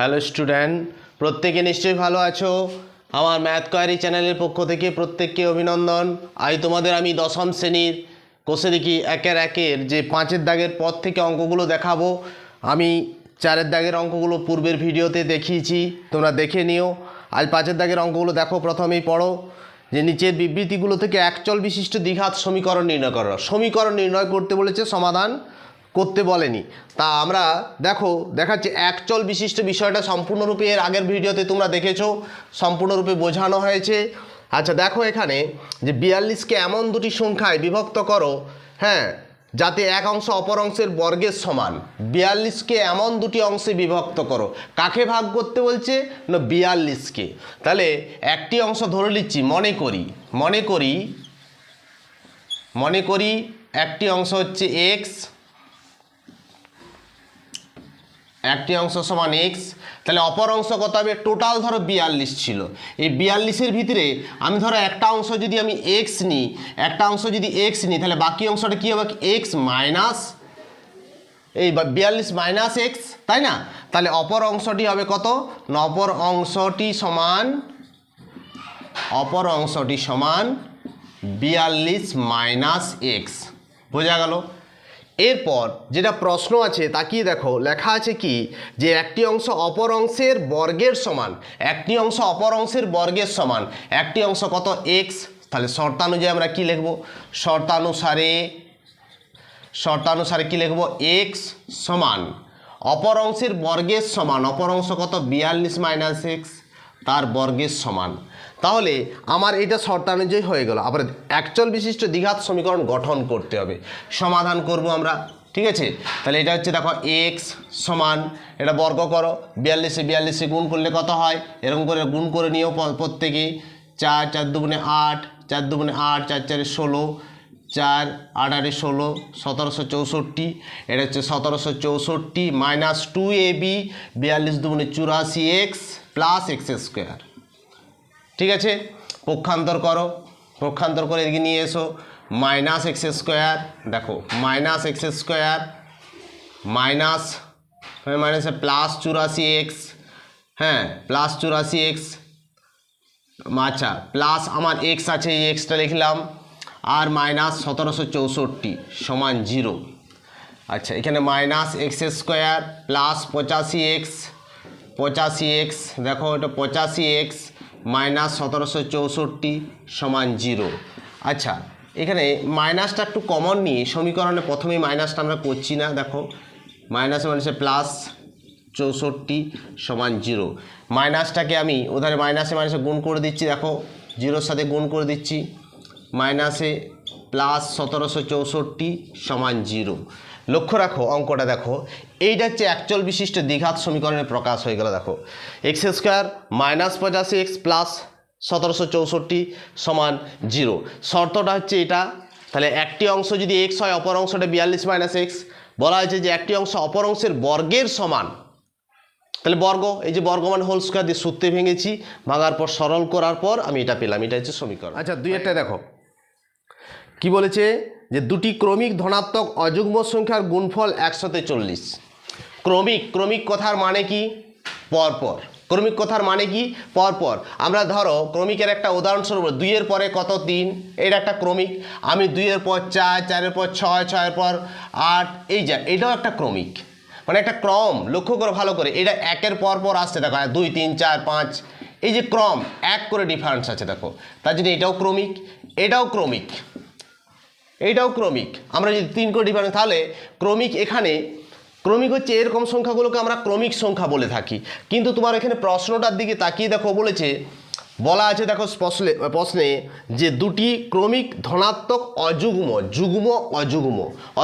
Hello student, প্রত্যেকে নিশ্চয়ই ভালো আছো। আমার ম্যাথ কোয়ারি চ্যানেলের পক্ষ থেকে প্রত্যেককে অভিনন্দন। আজ তোমাদের আমি দশম শ্রেণীর কোষে দেখি একের যে 5-এর দাগের পর থেকে অঙ্কগুলো দেখাবো। আমি 4-এর দাগের অঙ্কগুলো পূর্বের ভিডিওতে দেখিয়েছি, তোমরা দেখে নিও। আজ 5-এর দাগের অঙ্কগুলো দেখো। প্রথমেই পড়ো যে নিচের বিবৃতিগুলো থেকে একচল বিশিষ্ট দ্বিঘাত সমীকরণ নির্ণয় করো। সমীকরণ নির্ণয় করতে বলেছে, সমাধান করতে বলেনি। তা আমরা দেখাচ্ছি একচল বিশিষ্ট বিষয়টা সম্পূর্ণরূপে এর আগের ভিডিওতে তোমরা দেখেছো, সম্পূর্ণরূপে বোঝানো হয়েছে। আচ্ছা দেখো এখানে যে 42কে এমন দুটি সংখ্যায় বিভক্ত করো, হ্যাঁ, যাতে এক অংশ অপর অংশের বর্গের সমান। 42কে এমন দুটি অংশে বিভক্ত করো। কাকে ভাগ করতে বলছে না 42কে। তাহলে একটি অংশ ধরে নিচ্ছি, মনে করি একটি অংশ হচ্ছে এক্স, একটি অংশ সমান এক্স। তাহলে অপর অংশ কত হবে? টোটাল ধরো 42 ছিল। এই 42-এর ভিতরে আমি ধরো একটা অংশ যদি আমি এক্স নিই, তাহলে বাকি অংশটা কী হবে? এক্স মাইনাস এই 42 মাইনাস এক্স, তাই না? তাহলে অপর অংশটি হবে কত? অপর অংশটি সমান 42 মাইনাস এক্স। বোঝা গেল? এরপর যেটা প্রশ্ন আছে তাকিয়ে দেখো, লেখা আছে কি যে একটি অংশ অপর অংশের বর্গের সমান। একটি অংশ অপর অংশের বর্গের সমান, একটি অংশ কত? এক্স। তাহলে শর্তানুযায়ী আমরা কি লিখব? শর্তানুসারে কি লিখব? এক্স সমান অপর অংশের বর্গের সমান। অপর অংশ কত? 42 মাইনাস এক্স, তার বর্গের সমান। তাহলে আমার এটা শর্তানুযায়ী হয়ে গেল। আবার একচল বিশিষ্ট দ্বিঘাত সমীকরণ গঠন করতে হবে, সমাধান করব আমরা, ঠিক আছে? তাহলে এটা হচ্ছে দেখো এক্স সমান, এটা বর্গ করো, 42-এ গুণ করলে কত হয়? এরকম করে গুণ করে নিও প্রত্যেকেই। 4 4 দুগুণে 8, 4 দুগুণে 8, 4 4 16, 4 8 8 16, 1764। এটা হচ্ছে 1764 মাইনাস 2ab, 42 দুগুণে 84 এক্স প্লাস এক্স স্কোয়ার। ঠিক আছে, পক্ষান্তর করো, পক্ষান্তর করে এদিকে নিয়ে এসো। মাইনাস এক্স স্কোয়ার, দেখো মাইনাস এক্স স্কোয়ার মাইনাসে প্লাস 84 এক্স, হ্যাঁ প্লাস 84 এক্স। আচ্ছা প্লাস আমার এক্স আছে, এই এক্সটা লিখলাম, আর মাইনাস 1764 সমান 0। আচ্ছা এখানে minus x square plus 85 x, দেখো এটা 85 এক্স মাইনাস 1764 সমান 0। আচ্ছা এখানে মাইনাসটা একটু কমন নিয়ে সমীকরণে প্রথমেই মাইনাসটা আমরা করছি না। দেখো মাইনাসে প্লাস 64 সমান 0। মাইনাসটাকে আমি ওধারে মাইনাসে গুণ করে দিচ্ছি, দেখো 0-র সাথে গুণ করে দিচ্ছি। মাইনাসে প্লাস 1764 সমান 0। লক্ষ্য রাখো অঙ্কটা, দেখো এইটা হচ্ছে একচল বিশিষ্ট দ্বিঘাত সমীকরণের প্রকাশ হয়ে গেল। দেখো x square minus 85 x plus 1764 সমান 0। শর্তটা হচ্ছে এটা। তাহলে একটি অংশ যদি এক্স হয়, অপর অংশটা 42 মাইনাস এক্স। বলা হয়েছে যে একটি অংশ অপর অংশের বর্গের সমান। তাহলে বর্গ, এই যে বর্গ মানে হোল স্কোয়ার দিয়ে সূত্রে ভেঙেছি, ভাঙার পর সরল করার পর আমি এটা পেলাম। এটা হচ্ছে সমীকরণ। আচ্ছা 2-এরটা দেখো কি বলেছে যে দুটি ক্রমিক ধনাত্মক অযুগ্ম সংখ্যার গুণফল 140। ক্রমিক কথার মানে কি? পরপর। ক্রমিক কথার মানে কি? পরপর। আমরা ধরো ক্রমিকের একটা উদাহরণস্বরূপ, 2-এর পরে কত? 3, এটা একটা ক্রমিক। আমি 2-এর পর 4, 4-এর পর 6, 6-এর পর 8, এটাও একটা ক্রমিক, মানে একটা ক্রম। লক্ষ্য করো ভালো করে, এটা 1-এর পর পর আসছে, দেখো 2 3 4 5, এই যে ক্রম 1 করে ডিফারেন্স আছে, দেখো তার জন্য এটাও ক্রমিক, এটাও ক্রমিক, এইটাও ক্রমিক। আমরা যদি 3 করে ডিফারেন্স, তাহলে ক্রমিক এখানে ক্রমিক হচ্ছে এরকম সংখ্যাগুলোকে আমরা ক্রমিক সংখ্যা বলে থাকি। কিন্তু তোমার এখানে প্রশ্নটার দিকে তাকিয়ে দেখো, বলা আছে দেখো প্রশ্নে যে দুটি ক্রমিক ধনাত্মক অযুগ্ম,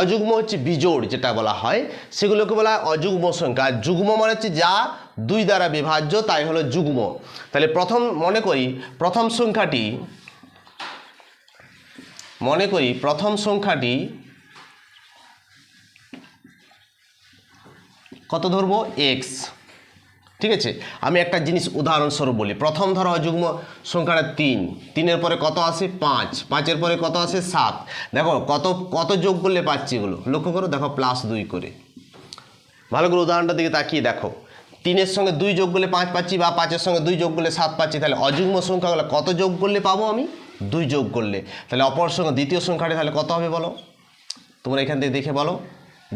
অযুগ্ম হচ্ছে বিজোড় যেটা বলা হয়, সেগুলোকে বলা হয় অযুগ্ম সংখ্যা। যুগ্ম মানে হচ্ছে যা 2 দ্বারা বিভাজ্য, তাই হলো যুগ্ম। তাহলে মনে করি প্রথম সংখ্যাটি কত ধরবো? এক্স। ঠিক আছে, আমি একটা জিনিস উদাহরণস্বরূপ বলি। প্রথম ধরো অযুগ্ম সংখ্যাটা 3, 3-এর পরে কত আসে? 5, 5-এর পরে কত আসে? 7। দেখো কত যোগ করলে পাচ্ছি এগুলো, লক্ষ্য করো, দেখো +2 করে। ভালো করে উদাহরণটার দিকে তাকিয়ে দেখো, 3-এর সঙ্গে 2 যোগ করলে 5 পাচ্ছি, বা 5-এর সঙ্গে 2 যোগ করলে 7 পাচ্ছি। তাহলে অযুগ্ম সংখ্যাগুলো কত যোগ করলে পাবো আমি? 2 যোগ করলে। তাহলে অপর সঙ্গে দ্বিতীয় সংখ্যাটি তাহলে কত হবে বলো? তোমরা এখান থেকে দেখে বলো।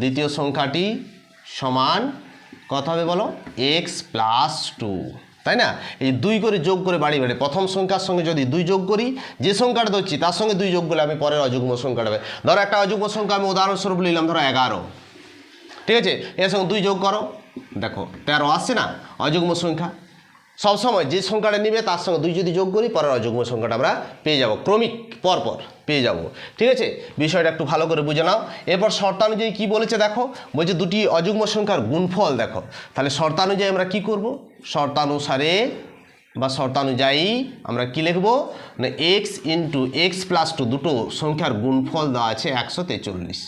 দ্বিতীয় সংখ্যাটি সমান কত হবে বলো? x + 2, তাই না? এই 2 করে যোগ করে বাড়ি বাড়ি প্রথম সংখ্যার সঙ্গে যদি 2 যোগ করি, যে সংখ্যাটা ধরছি তার সঙ্গে 2 যোগ করলে আমি পরের অযুগ্ম সংখ্যাটা হবে। ধরো একটা অযুগ্ম সংখ্যা আমি উদাহরণস্বরূপ নিলাম, ধরো 11, ঠিক আছে? এর সঙ্গে 2 যোগ করো, দেখো 13 আসছে না অযুগ্ম সংখ্যা। সবসময় যে সংখ্যাটা নিবে তার সঙ্গে 2 যদি যোগ করি, পরের অযুগ্ম সংখ্যাটা আমরা পেয়ে যাব, ক্রমিক পরপর পেয়ে যাব, ঠিক আছে? বিষয়টা একটু ভালো করে বুঝে নাও। এরপর শর্তানুযায়ী কি বলেছে দেখো, বলছে দুটি অযুগ্ম সংখ্যার গুণফল দেখো। তাহলে শর্তানুযায়ী আমরা কি করব? শর্তানুসারে বা শর্তানুযায়ী আমরা কি লিখব না, x × x + 2 দুটো সংখ্যার গুণফল দেওয়া আছে 143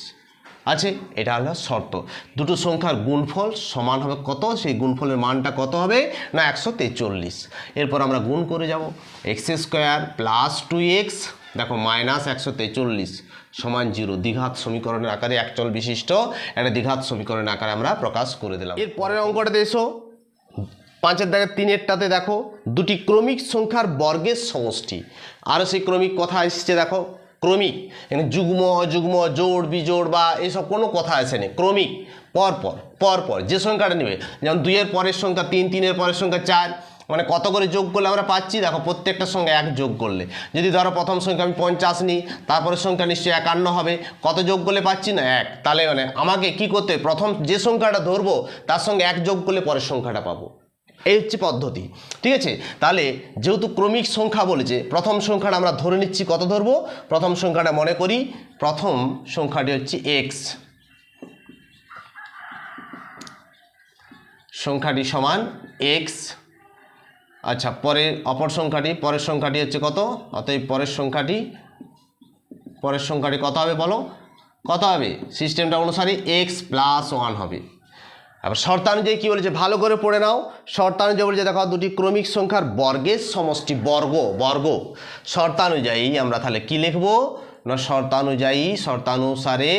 আছে। এটা হলো শর্ত। দুটো সংখ্যার গুণফল সমান হবে কত? সেই গুণফলের মানটা কত হবে না 143। এরপর আমরা গুণ করে যাব, x² + 2x দেখো -143 সমান 0। দ্বিঘাত সমীকরণের আকারে একচল বিশিষ্ট একটা দ্বিঘাত সমীকরণের আকারে আমরা প্রকাশ করে দিলাম। এর পরের অঙ্কটাতে এসো, 5-এর দাগের 3-এরটাতে দেখো দুটি ক্রমিক সংখ্যার বর্গের সমষ্টি। আরও সেই ক্রমিক কথা এসেছে দেখো, ক্রমিক এখানে যুগ্ম অযুগ্ম জোড় বিজোড় বা এসব কোনো কথা আসেনি। ক্রমিক পরপর যে সংখ্যাটা নেবে, যেমন 2-এর পরের সংখ্যা 3, 3-এর পরের সংখ্যা 4, মানে কত করে যোগ করলে আমরা পাচ্ছি দেখো, প্রত্যেকটার সঙ্গে 1 যোগ করলে। যদি ধরো প্রথম সংখ্যা আমি 50 নিই, তারপরের সংখ্যা নিশ্চয়ই 51 হবে, কত যোগ করলে পাচ্ছি না 1। তাহলে মানে আমাকে কি করতে হবে, প্রথম যে সংখ্যাটা ধরবো তার সঙ্গে 1 যোগ করলে পরের সংখ্যাটা পাবো। এই হচ্ছে পদ্ধতি, ঠিক আছে? তাহলে যেহেতু ক্রমিক সংখ্যা বলেছে, প্রথম সংখ্যাটা আমরা ধরে নিচ্ছি, কত ধরবো? প্রথম সংখ্যাটা মনে করি, প্রথম সংখ্যাটি হচ্ছে x, সংখ্যাটি সমান x। আচ্ছা, অপর সংখ্যাটি হচ্ছে কত? অতএব পরের সংখ্যাটি কত হবে বলো? কত হবে? সিস্টেমটা অনুসারে x + 1 হবে। আবার শর্তানুযায়ী কী বলেছে ভালো করে পড়ে নাও। শর্তানুযায়ী বলেছে দেখো, দুটি ক্রমিক সংখ্যার বর্গের সমষ্টি, বর্গ। শর্তানুযায়ী আমরা তাহলে কি লিখব না, শর্তানুসারে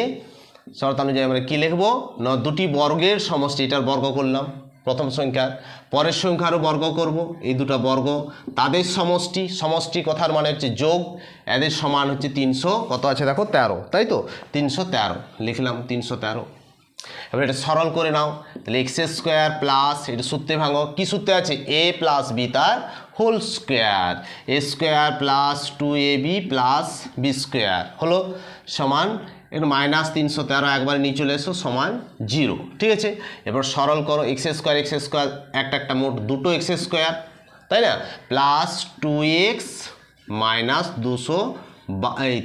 আমরা কি লিখব না, দুটি বর্গের সমষ্টি। এটার বর্গ করলাম প্রথম সংখ্যার, পরের সংখ্যারও বর্গ করব, এই দুটো বর্গ তাদের সমষ্টি কথার মানে হচ্ছে যোগ, এদের সমান হচ্ছে 300 কত আছে দেখো 13, তাই তো 313 লিখলাম 313। এবার এটা সরল করে নাও, তাহলে x² প্লাস, এটা সূত্রে ভাঙো, কি সূত্রে আছে a + b তার whole square, a² + 2ab + b² হলো সমান, একটু -313 একবারে নিয়ে চলে এসো সমান 0, ঠিক আছে? এবার সরল করো, x² একটা মোট দুটো x², তাই না, প্লাস 2x -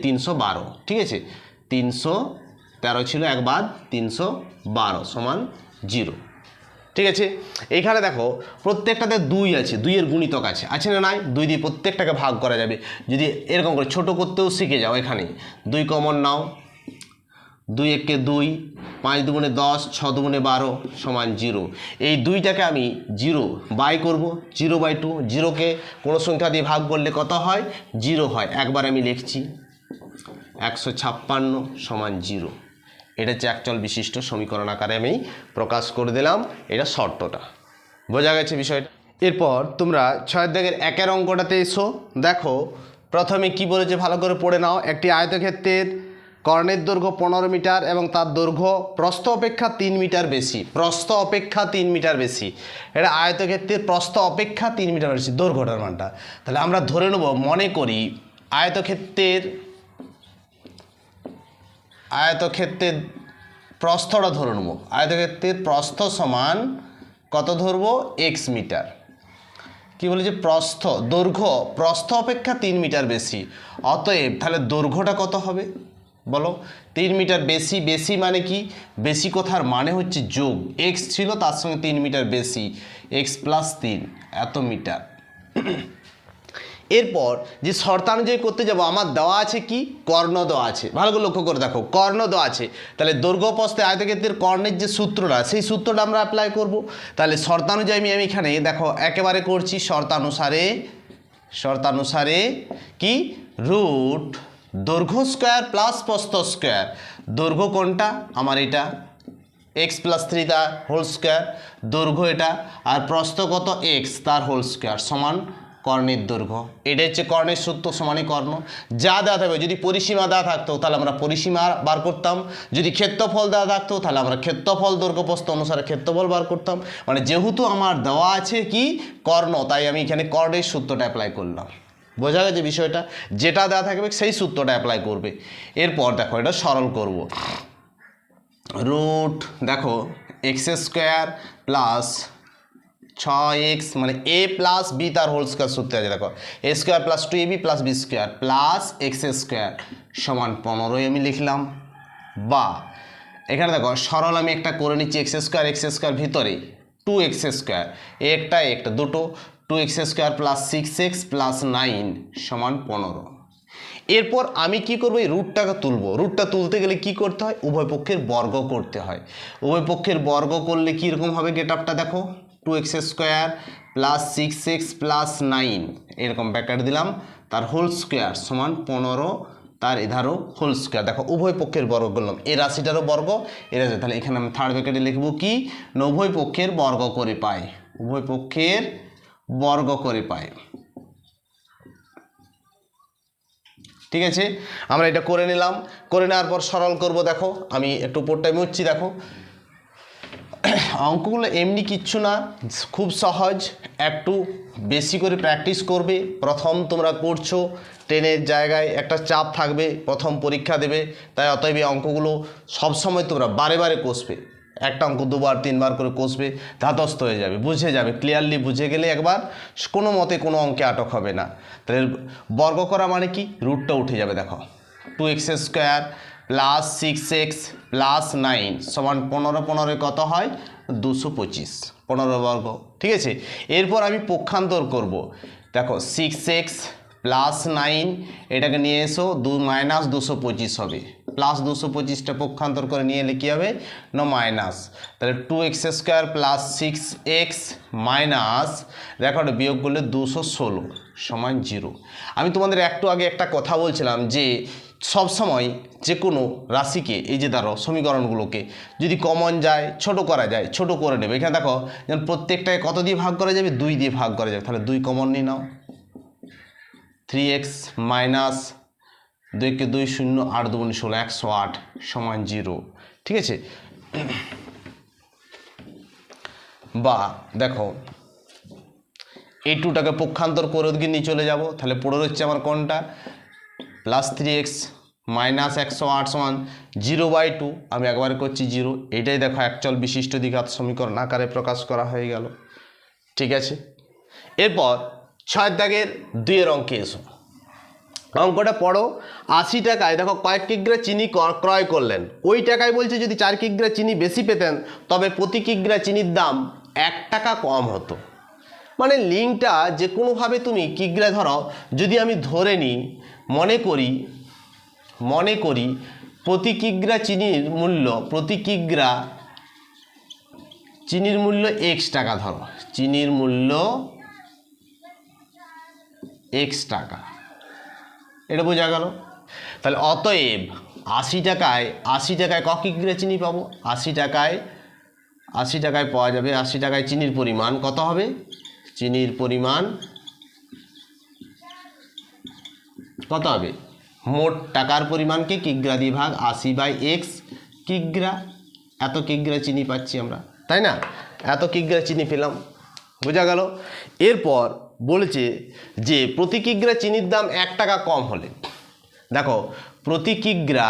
312, ঠিক আছে? 313 ছিল, একবার 312 সমান 0, ঠিক আছে? এইখানে দেখো প্রত্যেকটাতে 2 আছে, 2-এর গুণিতক আছে না নাই? 2 দিয়ে প্রত্যেকটাকে ভাগ করা যাবে। যদি এরকম করে ছোট করতেও শিখে যাও, এখানে 2 কমন নাও, 2 × 1 = 2, 5 × 2 = 10, 6 × 2 = 12 সমান 0। এই 2টাকে আমি 0 বাই করব, 0/2। 0কে কোনো সংখ্যা দিয়ে ভাগ করলে কত হয়? 0 হয়। একবার আমি লিখছি 156 সমান 0। এটা হচ্ছে একচল বিশিষ্ট সমীকরণ আকারে আমি প্রকাশ করে দিলাম। এটা শর্তটা বোঝা গেছে বিষয়টা। এরপর তোমরা 6-এর দাগের 1-এর অঙ্কটাতে এসো, দেখো প্রথমে কি বলেছে ভালো করে পড়ে নাও। একটি আয়তক্ষেত্রের কর্ণের দৈর্ঘ্য 15 মিটার এবং তার দৈর্ঘ্য প্রস্থ অপেক্ষা 3 মিটার বেশি। প্রস্থ অপেক্ষা 3 মিটার বেশি, এটা আয়তক্ষেত্রের প্রস্থ অপেক্ষা 3 মিটার বেশি দৈর্ঘ্যটার মানটা। তাহলে আমরা ধরে নেব, মনে করি আয়তক্ষেত্রের প্রস্থটা ধরে নেব। আয়তক্ষেত্রের প্রস্থ সমান কত ধরবো? x metre. কি বলে যে দৈর্ঘ্য প্রস্থ অপেক্ষা 3 মিটার বেশি, অতএব তাহলে দৈর্ঘ্যটা কত হবে বলো? 3 মিটার বেশি মানে কি? বেশি কথার মানে হচ্ছে যোগ, x ছিল তার সঙ্গে 3 মিটার বেশি, x + 3 এত মিটার। এরপর যে শর্তানুযায়ী করতে যাব, আমার দেওয়া আছে কি? কর্ণ দেওয়া আছে। ভালো করে লক্ষ্য করে দেখো, কর্ণ দেওয়া আছে। তাহলে দৈর্ঘ্য প্রস্থে আয়তক্ষেত্রের কর্ণের যে সূত্রটা, সেই সূত্রটা আমরা অ্যাপ্লাই করব। তাহলে শর্তানুযায়ী আমি এখানে দেখো একেবারে করছি, শর্তানুসারে কি রুট দৈর্ঘ্য স্কোয়ার প্লাস প্রস্থ স্কোয়ার। দৈর্ঘ্য কোনটা আমার? এটা এক্স প্লাস 3 তার হোল স্কোয়ার দৈর্ঘ্য এটা, আর প্রস্থ কত এক্স তার হোল স্কোয়ার সমান কর্ণের দৈর্ঘ্য। এটা হচ্ছে কর্ণের সূত্র সমানই কর্ণ। যা দেওয়া থাকবে, যদি পরিসীমা দেওয়া থাকতো তাহলে আমরা পরিসীমা বার করতাম, যদি ক্ষেত্রফল দেওয়া থাকতো তাহলে আমরা ক্ষেত্রফল দৈর্ঘ্য প্রস্থ অনুসারে ক্ষেত্রফল বার করতাম। মানে যেহেতু আমার দেওয়া আছে কি কর্ণ, তাই আমি এখানে কর্ণের সূত্রটা অ্যাপ্লাই করলাম। বোঝা গেছে বিষয়টা? যেটা দেওয়া থাকবে সেই সূত্রটা অ্যাপ্লাই করবে। এরপর দেখো এটা সরল করব। রুট দেখো এক্স স্কোয়ার প্লাস 6x মানে a প্লাস বি তার হোল স্কোয়ার সূত্রে আছে। দেখো A square plus 2ab plus B square plus X square সমান 15 আমি লিখলাম। বা এখানে দেখো সরল আমি একটা করে নিচ্ছি, এক্স স্কোয়ার ভিতরে 2x স্কোয়ার, একটা দুটো 2x square plus 6x plus 9 সমান 15। এরপর আমি কি করব, এই রুটটাকে তুলব। রুটটা তুলতে গেলে কি করতে হয়, উভয় পক্ষের বর্গ করতে হয়। উভয় পক্ষের বর্গ করলে কীরকম হবে গেট আপটা দেখো, 2x square plus 6x plus 9 এরকম ব্র্যাকেট দিলাম, তার হোল স্কোয়ার সমান 15, তার এধারও হোল স্কোয়ার। দেখো উভয় পক্ষের বর্গ করলাম, এই রাশিটারও বর্গ এর রাশি, তাহলে এখানে আমি থার্ড ব্র্যাকেটে লিখব কি, উভয় পক্ষের বর্গ করে পাই, উভয় পক্ষের বর্গ করে পাই। ঠিক আছে, আমরা এটা করে নিলাম। করে নেওয়ার পর সরল করব। দেখো আমি একটু উপরটায় মুছছি। দেখো অঙ্কগুলো এমনি কিচ্ছু না, খুব সহজ, একটু বেশি করে প্র্যাকটিস করবে। প্রথম তোমরা করছো, টেনের জায়গায় একটা চাপ থাকবে, প্রথম পরীক্ষা দেবে, তাই অতএব এই অঙ্কগুলো সবসময় তোমরা বারে বারে কষবে। একটা অঙ্ক 2বার 3বার করে কষবে, ধাতস্থ হয়ে যাবে, বুঝে যাবে। ক্লিয়ারলি বুঝে গেলে একবার কোনো মতে কোনো অঙ্কে আটক হবে না। তাহলে বর্গ করা মানে কি, রুটটা উঠে যাবে। দেখো 2x square plus 6x plus 9 সমান 15 কত হয়, 225, 15 বর্গ। ঠিক আছে, এরপর আমি পক্ষান্তর করব। দেখো 6x প্লাস 9 এটাকে নিয়ে এসো, মাইনাস 225 হবে, প্লাস 225টা পক্ষান্তর করে নিয়ে এলে কী হবে না মাইনাস। তাহলে 2x square plus 6x minus, দেখো এটা বিয়োগ করলে 216 সমান 0। আমি তোমাদের একটু আগে একটা কথা বলছিলাম যে সবসময় যে কোনো রাশিকে, এই যে ধরো সমীকরণগুলোকে যদি কমন যায়, ছোট করা যায়, ছোট করে নেবে। এখানে দেখো যেমন প্রত্যেকটাকে কত দিয়ে ভাগ করা যাবে, 2 দিয়ে ভাগ করা যাবে। তাহলে 2 কমন নিয়ে নাও, 3x মাইনাস 2 2 0 8 2 16 108 সমান 0। ঠিক আছে, বা দেখো এই 2টাকে পক্ষান্তর করে ওদিকে নিয়ে চলে যাব। তাহলে পড়ে হচ্ছে আমার কোনটা, প্লাস 3x মাইনাস 108 সমান 0/2, আমি একবারে করছি 0। এটাই দেখো একচল বিশিষ্ট দ্বিঘাত সমীকরণ আকারে প্রকাশ করা হয়ে গেল। ঠিক আছে, এরপর 6 দাগের 2 অঙ্কে এসো। অঙ্কটা পড়ো। 80 টাকায় দেখো কয়েক কিগ্রা চিনি ক্রয় করলেন, ওই টাকায় বলছে যদি 4 কিগ্রা চিনি বেশি পেতেন তবে প্রতি কিগ্রা চিনির দাম 1 টাকা কম হতো। মানে লিঙ্কটা যে কোনোভাবে তুমি কিগ্রা ধরো, যদি আমি ধরে নিই, মনে করি প্রতি কিগ্রা চিনির মূল্য, প্রতি কিগ্রা চিনির মূল্য x টাকা, ধরো চিনির মূল্য x টাকা, এটা বোঝা গেল। তাহলে অতএব 80 টাকায় ক কিগ্রা চিনি পাবো, 80 টাকায় পাওয়া যাবে, 80 টাকায় চিনির পরিমাণ কত হবে, চিনির পরিমাণ কত হবে, মোট টাকার পরিমাণকে কিগ্রা দিয়ে ভাগ 80/x কিগ্রা, এত কিগ্রা চিনি পাচ্ছি আমরা, তাই না, এত কিগ্রা চিনি পেলাম, বোঝা গেল। এরপর বলেছে যে প্রতি কিগ্রা চিনির দাম 1 টাকা কম হলে, দেখো প্রতি কিগ্রা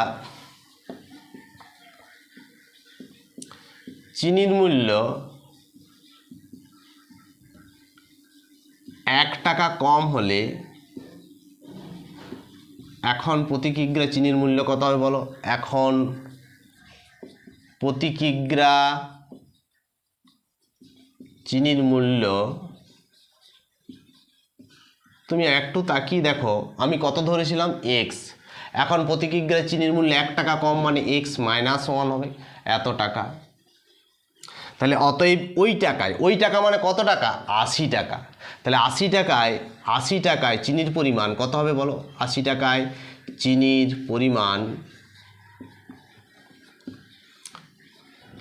চিনির মূল্য 1 টাকা কম হলে এখন প্রতি কিগ্রা চিনির মূল্য কত হবে বলো, এখন প্রতি কিগ্রা চিনির মূল্য, তুমি একটু তাকিয়ে দেখো আমি কত ধরেছিলাম x, এখন প্রতি কিগ্রা চিনির মূল্য 1 টাকা কম মানে x মাইনাস 1 হবে, এত টাকা। তাহলে অতএব ওই টাকা মানে কত টাকা, 80 টাকা। তাহলে 80 টাকায় চিনির পরিমাণ কত হবে বলো, 80 টাকায় চিনির পরিমাণ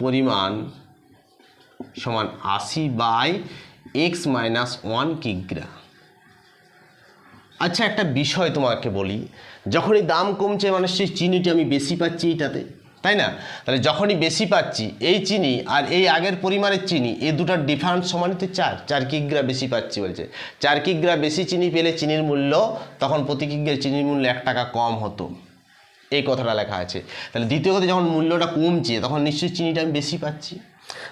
পরিমাণ সমান 80/x-1 কিগ্রা। আচ্ছা, একটা বিষয় তোমাকে বলি, যখনই দাম কমছে মানে সেই চিনিটা আমি বেশি পাচ্ছি এইটাতে, তাই না? তাহলে যখনই বেশি পাচ্ছি এই চিনি আর এই আগের পরিমাণের চিনি, এই দুটার ডিফারেন্স সমানিত 4 কিগ্রা বেশি পাচ্ছি বলছে। 4 কিগ্রা বেশি চিনি পেলে চিনির মূল্য তখন প্রতি কিগ্রা চিনির মূল্য 1 টাকা কম হতো, এই কথাটা লেখা আছে। তাহলে দ্বিতীয় কথা, যখন মূল্যটা কমছে তখন নিশ্চয়ই চিনিটা আমি বেশি পাচ্ছি।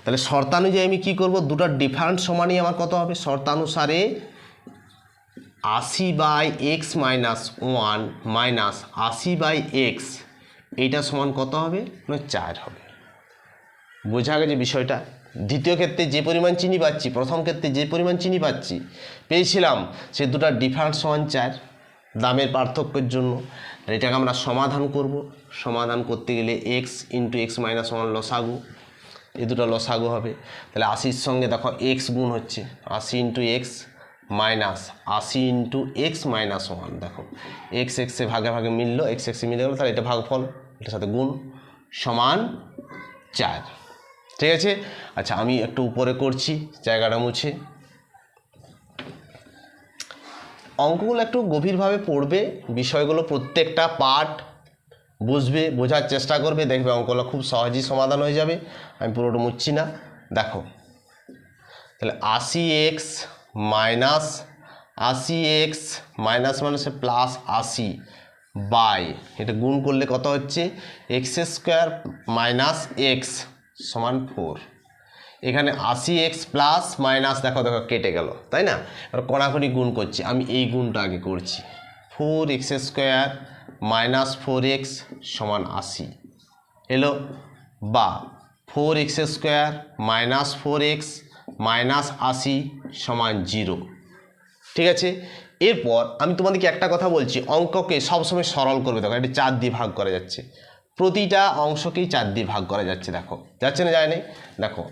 তাহলে শর্তানুযায়ী আমি কী করব, দুটার ডিফারেন্স সমানই আমার কত হবে, শর্তানুসারে 80/x-1 মাইনাস 80/x, এইটা সমান কত হবে, 4 হবে। বোঝা গেছে বিষয়টা? দ্বিতীয় ক্ষেত্রে যে পরিমাণ চিনি পাচ্ছি, প্রথম ক্ষেত্রে যে পরিমাণ চিনি পেয়েছিলাম, সে দুটার ডিফারেন্স সমান 4 দামের পার্থক্যের জন্য। এটাকে আমরা সমাধান করব। সমাধান করতে গেলে x × x-1 লসাগু, এই দুটো লসাগু হবে। তাহলে 80-র সঙ্গে দেখো x গুণ হচ্ছে, 80 × x মাইনাস 80 × x-1, দেখো x এ ভাগে ভাগে মিললো, x এ মিলে গেলো, তাহলে এটা ভাগফল, এটার সাথে গুণ, সমান 4। ঠিক আছে? আচ্ছা, আমি একটু উপরে করছি, জায়গাটা মুছে। অঙ্কগুলো একটু গভীরভাবে পড়বে, বিষয়গুলো প্রত্যেকটা পার্ট বুঝবে, বোঝার চেষ্টা করবে, দেখবে অঙ্কগুলো খুব সহজেই সমাধান হয়ে যাবে। আমি পুরোটা মুছছি না, দেখো তাহলে 80x মাইনাস 80x মাইনাস মানে সে প্লাস 80 বাই, এটা গুণ করলে কত হচ্ছে, x² মাইনাস x সমান 4। এখানে 80x প্লাস মাইনাস দেখো কেটে গেল, তাই না? এবার কড়াকড়ি গুণ করছি, আমি এই গুণটা আগে করছি, 4x² মাইনাস 4x সমান 80 এলো, বা 4x² মাইনাস 4x মাইনাস 80 সমান 0। ঠিক আছে? এরপর আমি তোমাদেরকে একটা কথা বলছি, অঙ্ককে সবসময় সরল করবে। দেখো এটা 4 দিয়ে ভাগ করা যাচ্ছে, প্রতিটা অংশকেই 4 দিয়ে ভাগ করা যাচ্ছে। দেখো যাচ্ছে না, যায় না? দেখো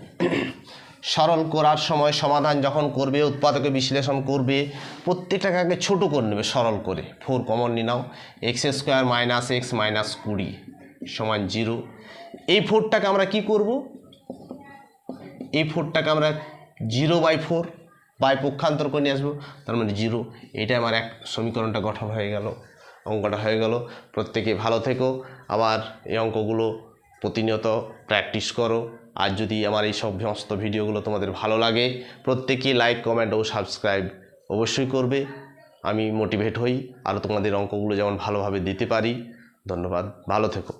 সরল করার সময় সমাধান যখন করবে, উৎপাদকে বিশ্লেষণ করবে, প্রত্যেকটাকে আগে ছোটো করে নেবে সরল করে। 4 কমন নিয়ে নাও, x² মাইনাস x মাইনাস 20 সমান 0। এই 4টাকে আমরা কি করব, এই 4টাকে আমরা 0/4 বাই পক্ষান্তর করে নিয়ে আসবো, তার মানে 0। এটা আমার এক সমীকরণটা গঠন হয়ে গেল, অঙ্কটা হয়ে গেল। প্রত্যেকে ভালো থেকো, আবার এই অঙ্কগুলো প্রতিনিয়ত প্র্যাকটিস করো। আর যদি আমার এই সমস্ত ভিডিওগুলো তোমাদের ভালো লাগে, প্রত্যেকেই লাইক, কমেন্ট ও সাবস্ক্রাইব অবশ্যই করবে। আমি মোটিভেট হই আরও তোমাদের অঙ্কগুলো যেমন ভালোভাবে দিতে পারি। ধন্যবাদ, ভালো থেকো।